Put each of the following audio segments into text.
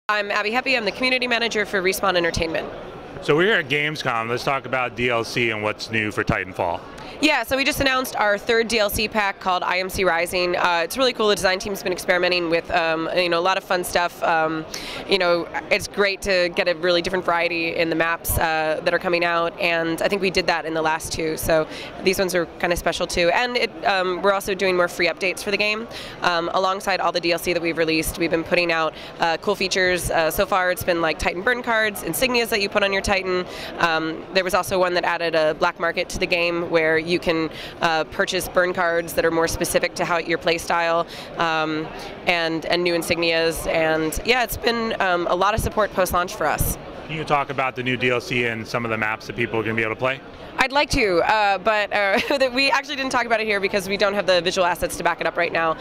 I'm Abbie Heppe. I'm the community manager for Respawn Entertainment. So we're here at Gamescom. Let's talk about DLC and what's new for Titanfall. Yeah, so we just announced our third DLC pack called IMC Rising. It's really cool. The design team's been experimenting with a lot of fun stuff. It's great to get a really different variety in the maps that are coming out, and I think we did that in the last two. So these ones are kind of special too. And we're also doing more free updates for the game. Alongside all the DLC that we've released, we've been putting out cool features. So far, it's been like Titan burn cards, insignias that you put on your Titan. There was also one that added a black market to the game where you can purchase burn cards that are more specific to your play style, and new insignias. And yeah, it's been a lot of support post-launch for us. Can you talk about the new DLC and some of the maps that people are going to be able to play? I'd like to, but we actually didn't talk about it here because we don't have the visual assets to back it up right now.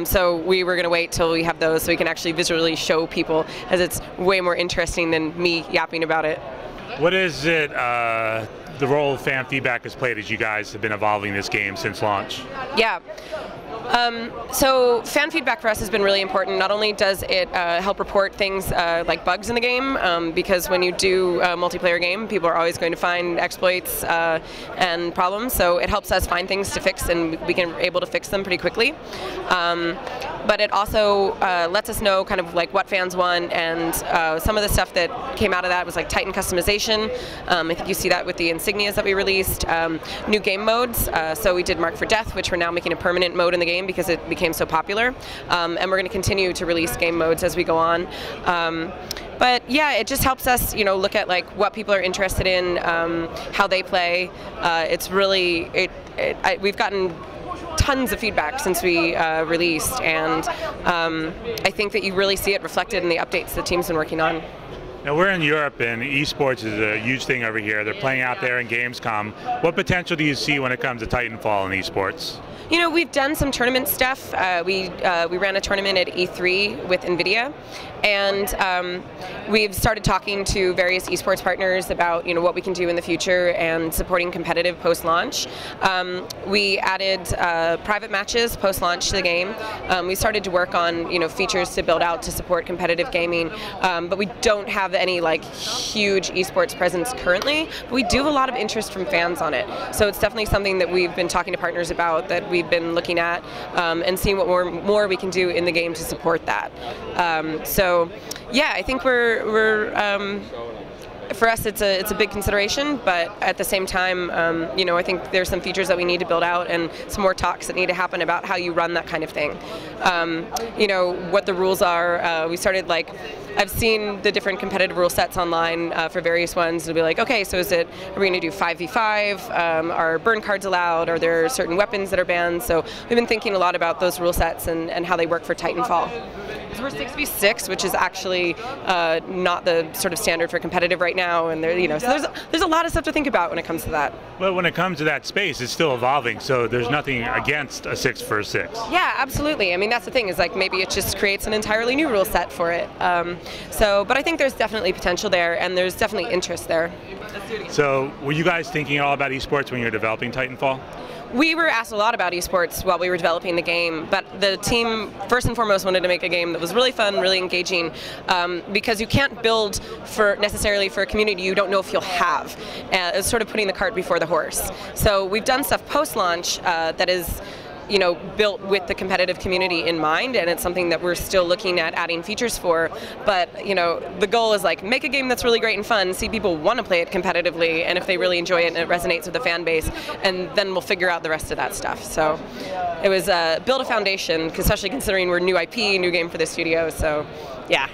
So we were going to wait till we have those so we can actually visually show people, as it's way more interesting than me yapping about it. What is it, the role fan feedback has played as you guys have been evolving this game since launch? Yeah. So fan feedback for us has been really important. Not only does it help report things like bugs in the game, because when you do a multiplayer game, people are always going to find exploits and problems, so it helps us find things to fix, and we can able to fix them pretty quickly. But it also lets us know kind of like what fans want, and some of the stuff that came out of that was like Titan customization. I think you see that with the insignias that we released. New game modes, so we did Mark for Death, which we're now making a permanent mode in the game because it became so popular, and we're going to continue to release game modes as we go on. But yeah, it just helps us, look at like what people are interested in, how they play. It's really, we've gotten tons of feedback since we released, and I think that you really see it reflected in the updates the team's been working on. Now we're in Europe, and esports is a huge thing over here. They're playing out there in Gamescom. What potential do you see when it comes to Titanfall and esports? We've done some tournament stuff. We ran a tournament at E3 with NVIDIA, and we've started talking to various esports partners about what we can do in the future and supporting competitive post-launch. We added private matches post-launch to the game. We started to work on features to build out to support competitive gaming, but we don't have any like huge esports presence currently. But we do have a lot of interest from fans on it, so it's definitely something that we've been talking to partners about, that we've been looking at and seeing what more we can do in the game to support that. So yeah, I think for us it's a big consideration, but at the same time, I think there's some features that we need to build out and some more talks that need to happen about how you run that kind of thing. What the rules are. We started I've seen the different competitive rule sets online for various ones. It'll be like, okay, so are we going to do 5v5? Are burn cards allowed? Are there certain weapons that are banned? So we've been thinking a lot about those rule sets and how they work for Titanfall. So we're 6v6, which is actually not the sort of standard for competitive right now, and so there's a lot of stuff to think about when it comes to that. Well, when it comes to that space, it's still evolving, so there's nothing against a 6v6. Yeah, absolutely. I mean, that's the thing, is maybe it just creates an entirely new rule set for it. But I think there's definitely potential there, and there's definitely interest there. So were you guys thinking at all about esports when you were developing Titanfall? We were asked a lot about esports while we were developing the game, but the team first and foremost wanted to make a game that was really fun, really engaging, because you can't build necessarily for a community you don't know if you'll have. It's sort of putting the cart before the horse. So we've done stuff post-launch that is built with the competitive community in mind, and it's something that we're still looking at adding features for. But the goal is make a game that's really great and fun, see people want to play it competitively, and if they really enjoy it and it resonates with the fan base, and then we'll figure out the rest of that stuff. So it was build a foundation, especially considering we're new IP, new game for the studio. So yeah.